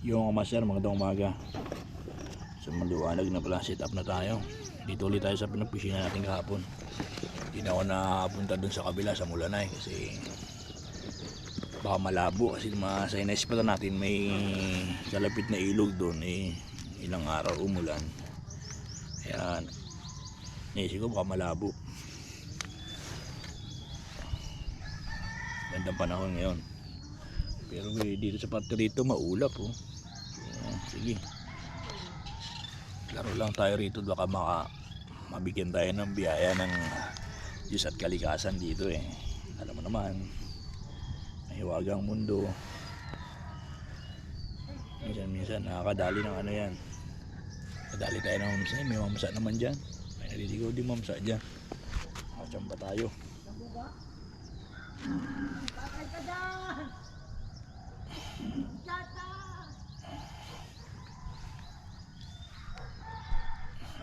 Yung master, magandang umaga. So maliwanag na pala, set up na tayo. Dito ulit tayo sa pinagpisina natin kahapon. Hindi na ako nakapunta dun sa kabila sa Mulanay kasi baka malabo kasi sa ina-spot natin may kalapit na ilog doon ilang araw umulan. Kaya naisip ko baka malabo. Gandang panahon ngayon. Pero dito sa parte rito maulap oh. Sige. Laro lang tayo rito, baka mabigyan tayo ng biyaya ng Diyos at kalikasan dito eh. Alam mo naman, mahiwagang mundo. Minsan nakakadali ng ano yan. Kadali tayo ng mamsa, may mamsa naman dyan. May naliligaw din mamsa dyan. Nakachamba tayo.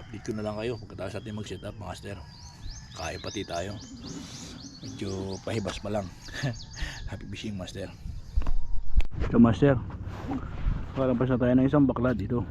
Update ko na lang kayo pagkatapos natin mag set up master. Kaya pati tayo. Medyo pahibas pa lang. Happy fishing master. So master, kalabas na tayo ng isang baklad dito.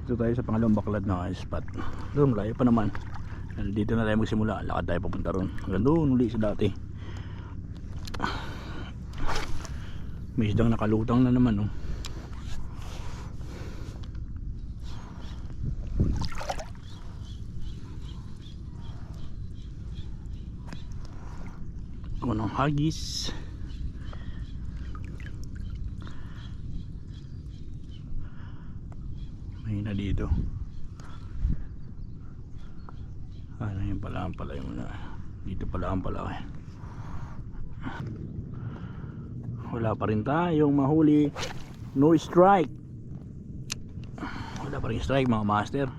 Dito tayo sa pangalawang baklad na spot. Doon layo pa naman. Dito na tayo magsimula. Lakad tayo papunta ron. Hanggang doon uli sa dati. May isdang nakalutang na naman oh. Ako ng hagis. May na dito. Ano yung pala yung dito pala ang palaki. Wala pa rin tayong mahuli. No strike. Wala pa rin strike mga master.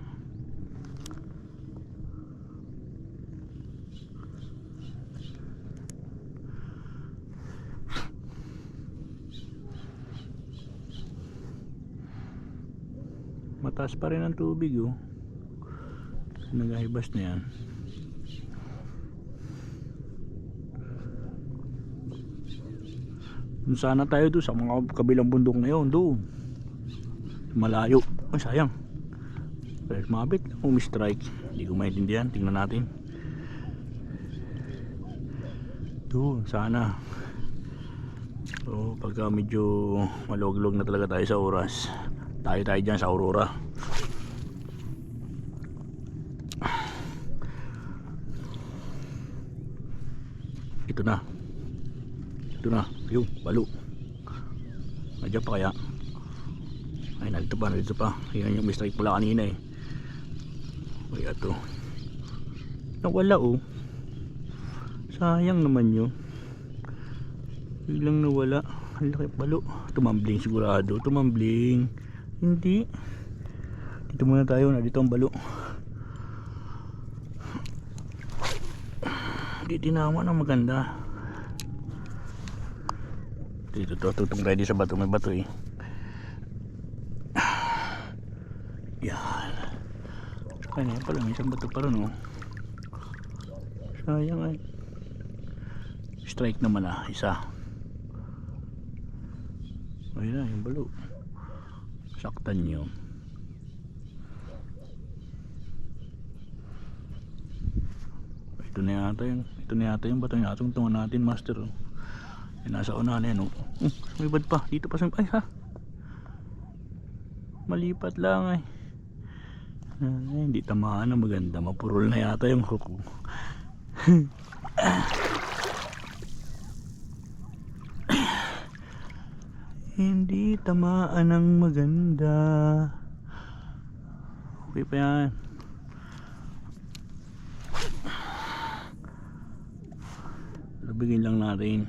Mataas pa rin ang tubig oh. Nagahibas na yan. Doon sana tayo doon sa mga kabilang bundok na yun. Doon malayo. Ay sayang. Pero mabit kung may strike. Hindi ko maintindihan. Tingnan natin. Doon sana. So pagka medyo maluwag-luwag na talaga tayo sa oras, tayo dyan sa Aurora. Ito na yung balo. Nandiyan pa kaya? Ay nalito pa yan yung mistake pala kanina eh. Ay ato nawala oh. Sayang naman yun, biglang nawala. Ang laki balo. Tumambling sigurado. Tumambling. Hindi. Dito muna tayo na dito ang balo. Hindi tinama ng maganda. Dito tutong tayo sa bato. May bato eh. Yan. Kanya pala may isang bato pa rin oh. Sayang ay. Strike naman isa. Ayun na yung balo. Saktan nyo. Ito na yata yung bato yung atong tungan natin master oh. Nasa unahan yan oh. May bad pa dito pa sa ay ha. Malipat lang ay. Ay hindi tamaan na maganda. Mapurol na yata yung hook. Hindi tamaan ng maganda. Okay pa yan. Labigin lang natin.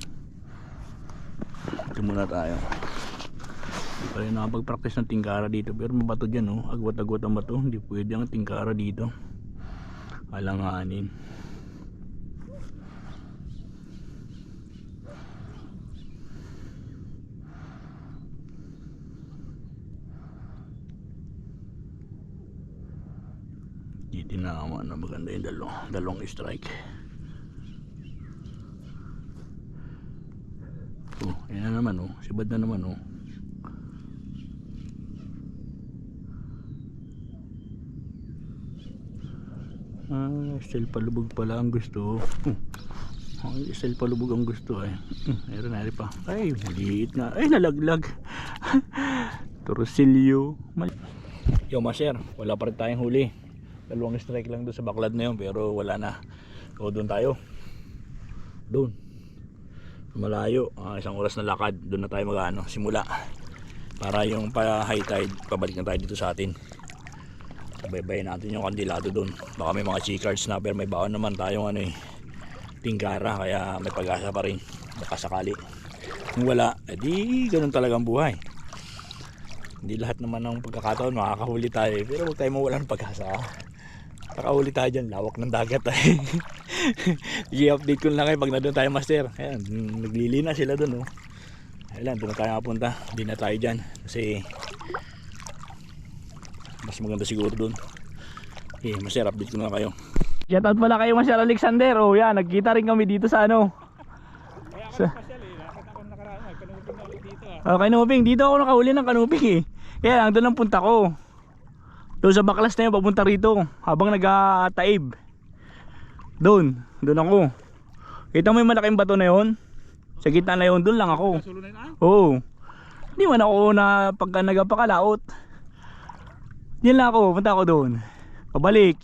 Ito muna tayo. Hindi pa rin nakapag-practice ng tingkara dito. Pero mabato dyan oh. Agwat-agwat ang bato. Hindi pwede ang tingkara dito. Alanganin. Hindi tinama na maganda yung dalawang strike. Oh, ayan na naman oh. Sibad na naman oh. Style palubog pala ang gusto. Style palubog ang gusto eh. Meron na pa. Ay, maliit na. Ay, nalaglag. Torsilyo. Yo, master, wala pa rin tayong huli. Dalawang strike lang doon sa baklad na yun, pero wala na. So, doon tayo. Doon. Malayo. Isang oras na lakad. Doon na tayo simula. Para yung pa high tide, pabalik na tayo dito sa atin. Baybayin natin yung kandilado doon. Baka may mga chicard snapper, may baon naman tayong tingkara, kaya may pag-asa pa rin baka sakali. Kung wala, edi ganun talagang buhay. Hindi lahat naman ng pagkakataon makakahuli tayo, pero huwag tayo mawalan ng pag-asa. Nakahuli tayo dyan, lawak ng dagat i-update ko lang kayo pag na doon tayo, master. Ayan, naglilina sila doon Ayan, doon na tayo mapunta. Hindi na tayo dyan kasi mas maganda siguro doon. Okay, master, update ko na kayo. Shoutout pala kayo, Master Alexander. Yan, nagkita rin kami dito sa kanuping. Dito ako nakahuli ng kanuping Kaya lang doon ang punta ko. Doon sa baklas na yun, papunta rito. Habang nag-taib. Doon ako. Kita mo yung malaking bato na yun? Sa gitna na yun, doon lang ako. Oo. Hindi man ako na pagka nagpakalaot. Diyan lang ako, punta ako doon. Pabalik.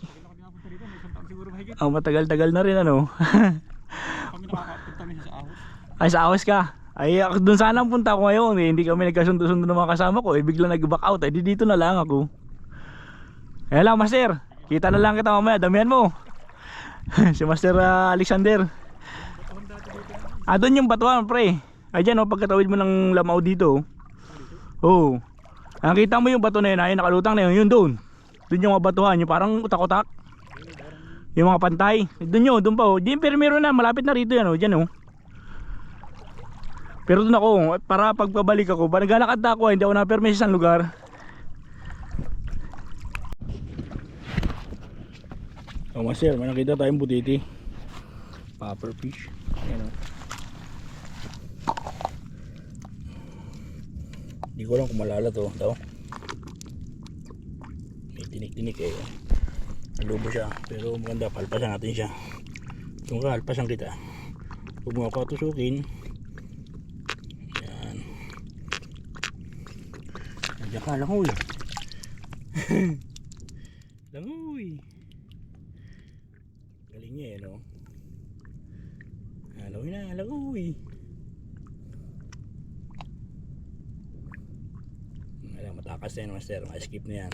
Matagal-tagal na rin Kami nakakapunta minsan sa ahos. Ay, sa ahos ka. Ay, doon sana ang punta ko ngayon Hindi kami nagkasundo-sundo ng mga kasama ko bigla nag-back out. Ay, dito na lang ako. Ayan lang, master. Kita na lang kita mamaya. Damihan mo. Si Master Alexander. Doon yung batuan, pre. Ay, dyan pagkatawid mo ng lamaw dito. Oo. Nakita mo yung bato na yun, ay nakalutang na yun, yun doon. Doon yung mga batuhan, yung parang utak-utak. Yung mga pantay. Doon yun, doon pa pero meron na, malapit na rito yan dyan Pero doon ako, para pagpabalik ako, para naglalakad na ako, hindi ako na-permis sa isang lugar. Master, may nakita tayong butiti. Popper fish. Ayan Hindi ko lang kung malala to daw. May tinik-tinik Alubo siya, pero maganda, palpasan natin siya. Kung kalpasan kita, huwag mo ako tusukin. Yan. Nandiyan ka, langoy. Langoy. Galing niya Langoy na, langoy. Matakas na yan, master. Ma-skip na yan.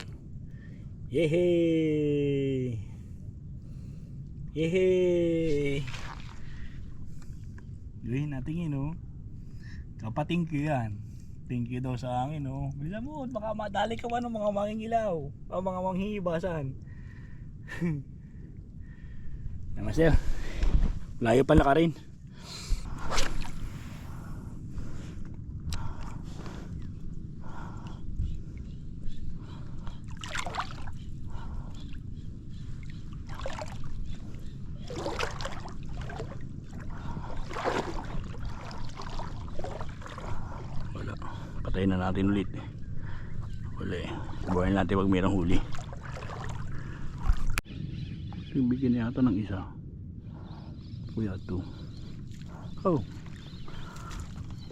Yehey! Yehey! Gawin natin kapating ko yan. Thank you daw sa hangin Bila mo, baka madali ka ng mga mangingilaw o mga manghihibasan. Master, layo pala ka rin. Patayin na natin ulit huli. Buhayin natin pag mayroong huli. Bigyan na yata ng isa. Kuya ito.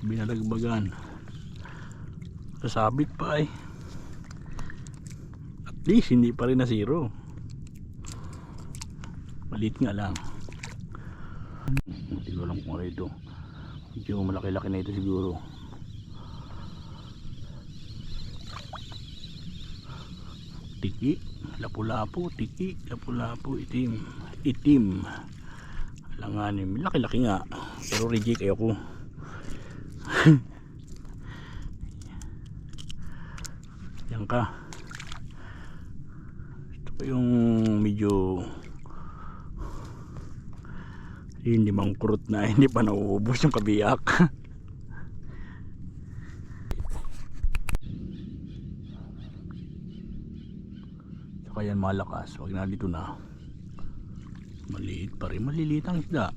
Binalagbagan. Sasabit pa At least hindi pa rin na zero. Maliit nga lang. Hindi ko alam kung ano ito. Medyo malaki-laki na ito siguro. Tiki, lapu-lapu, tiki, lapu-lapu, itim. Alanganin, laki-laki nga. Pero reject ayoko. Yan ka. Ito pa yung medyo hindi mangkurot na, hindi pa nauubos yung kabiyak. Kaya malakas, wag na dito na. Maliit pa rin, maliliit ang isda.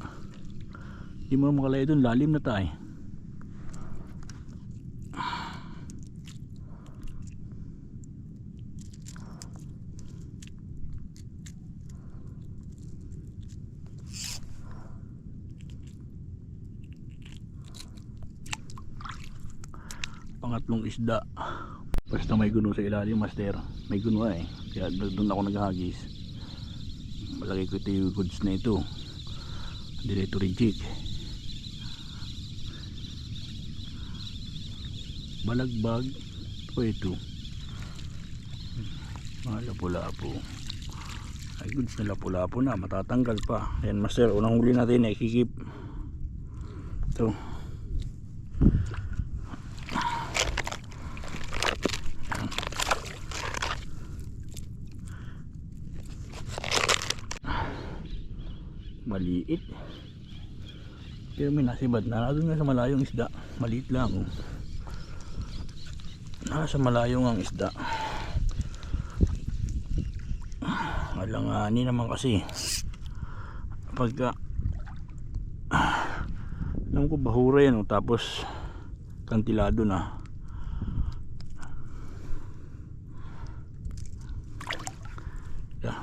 Hindi mo makalaya doon, lalim na tayo. pangatlong isda. Basta may guno sa ilalim, master. May guno eh. Kaya doon ako naghagis. Malagay ko ito yung goods na ito. Direto reject. Balagbag. O ito. Lapu-lapu. Ay goods na lapu-lapu na. Matatanggal pa. Ayan master. Unang huli natin ay kikip. Ito. Maliit pero may nasibad na doon nga sa malayong isda. Maliit lang oh. Nasa malayong ang isda. Alanganin naman kasi pagka alam ko bahura yan oh, tapos kantilado na. Yeah.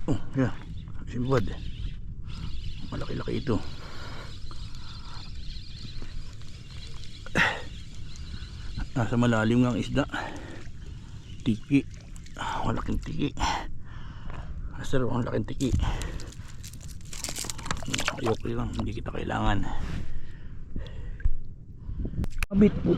Oh, yeah. Sibad. Malaki-laki ito. Nasa malalim ng isda. Tiki. Malaking tiki. Master, ang laking tiki. Okay lang, hindi kita kailangan. Abit po.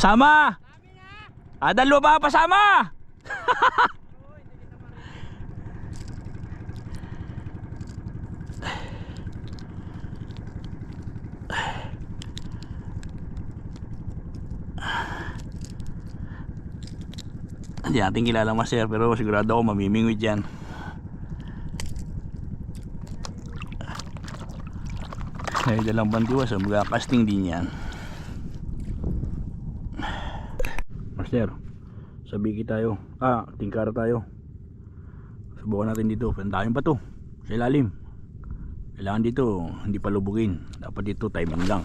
Pasama! Dalawa pa pasama! Hindi natin kilala master pero sigurado ako mamimingwit yan. May dalang bantiwas so magkakasting din yan. Master, sabiki tayo. Tingkara tayo. Subukan natin dito. Pantayin pa to sa ilalim. Kailangan dito hindi pa lubugin. Dapat dito timing lang.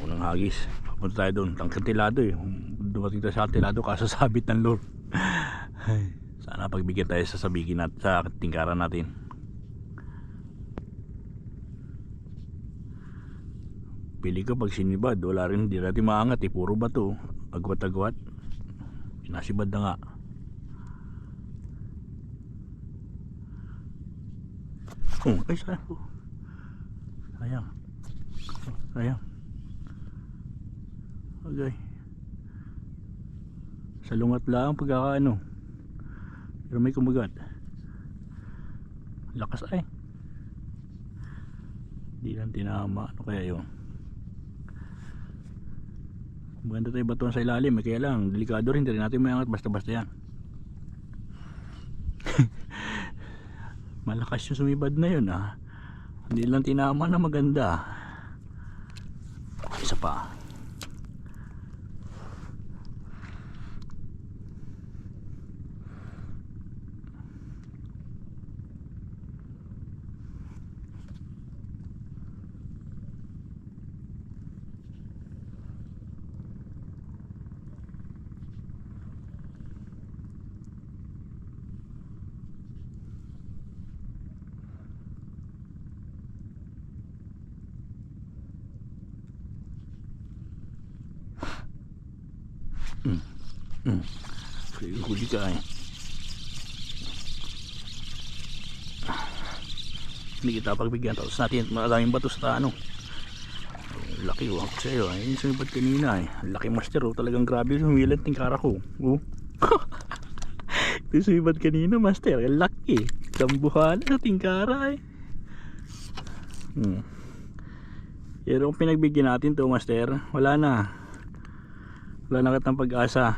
Unang hagis. Papunta tayo doon. Ang kantilado eh. Dumating tayo sa kantilado kasasabit ng lure. Sana pagbigyan tayo sa sabiki natin, sa tingkara natin. Pili ko pag sinibad, wala rin, hindi natin maangat eh, puro bato, agwat-agwat. Pinasibad na nga. Ay sayang po. Sayang. Sayang. Okay. Salungat lang pagkakaano. Pero may kumagat. Lakas ay. Hindi lang tinama. Ano kaya yun? Maganda tayo batuan sa ilalim, kaya lang delikado rin, hindi natin mayangat basta-basta yan. Malakas yung sumibad na yun hindi lang tinama na maganda. Isa pa. Huli ka eh. Hindi kita pagbigyan. Tapos natin maraming bato sa laki oh. Ako sa'yo yung sumipad kanina eh. Laki master oh. Talagang grabe yung humilat ng kara ko oh. Ito yung sumibad kanina, master. Ang laki. Kambuhala sa tingkara eh. Pero kung pinagbigyan natin to, master, wala na. Wala na kitang pag-asa.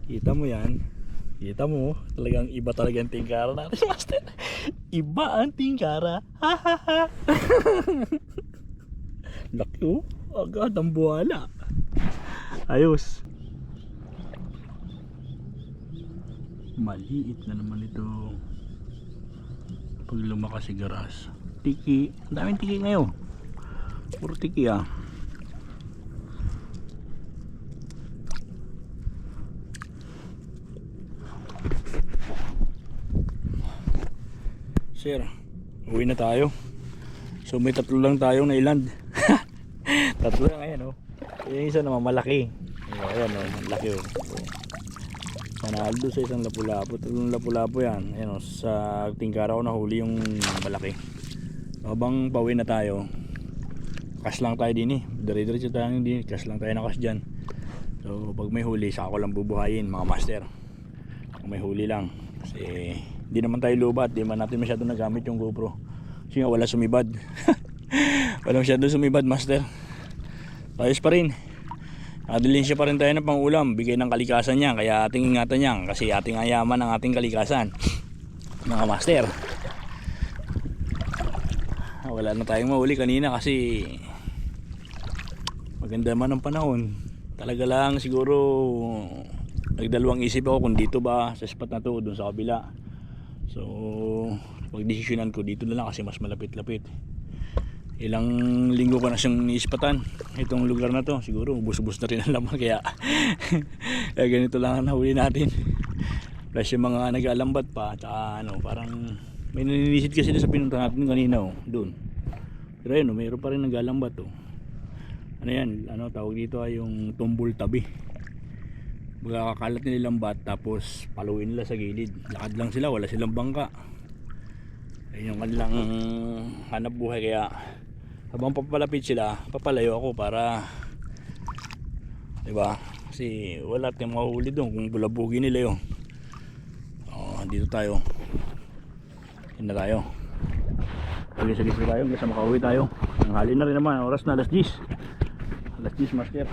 Kita mo yan. Kita mo, talagang iba talagang tingkara natin, master. Iba ang tingkara. Ha ha ha. Laki oh. Agad ang buhala. Ayos. Maliit na naman ito. Pag lumakas si Garas. Tiki. Ang daming tiki ngayon. Puro tiki ah. Sir, uwi na tayo. So may tatlo lang tayong nailand. Tatlo lang ayan oh. Yung isa naman malaki. Ayan oh, malaki oh. Panalo sa isang lapu-lapu. Tatlong lapu-lapu yan. Ayan oh, sa tingkara ko nahuli yung malaki. Habang pauwi na tayo, cash lang tayo din eh. Dire-diretso tayo din. Cash lang tayo na cash dyan. So pag may huli, saka ko lang bubuhayin mga master. Pag may huli lang. Kasi hindi naman tayo lubat. Di man natin masyado nagamit yung GoPro. Kasi nga wala sumibad. Wala masyado sumibad master. Ayos pa rin. Adilinsya pa rin tayo ng pangulam. Bigay ng kalikasan niya. Kaya ating ingatan niya. Kasi ating ayaman ang ating kalikasan. Mga master. Wala na tayong mahuli kanina kasi maganda man ang panahon. Talaga lang siguro nagdalawang isip ako kung dito ba sa spot na to o dun sa kabila. So pagdesisyonan ko dito na lang kasi mas malapit-lapit. Ilang linggo ko na siyang iispatan itong lugar na to. Siguro ubus-ubus na rin ang laman kaya kaya ganito lang ang nahuli natin. Plus yung mga nag-aalambat pa tsaka ano, parang may naninisid kasi sa pinunta natin kanina oh, doon. Pero ayun oh, mayroon pa rin nag-aalambat oh. Ano yan? Ano tawag dito ay yung tumbol tabi. Magkakalat nila lambat tapos paluin nila sa gilid. Lakad lang sila, wala silang bangka. Ayun yung kanilang hanap buhay kaya habang papalapit sila, papalayo ako para, diba? Kasi wala tayong mahuli doon kung bulabugin nila yun. Dito tayo. Yan na tayo. Pag-isa-gisa tayo hanggang sa makauwi tayo. Ang hali na rin naman, oras na alas 10. Alas 10 master.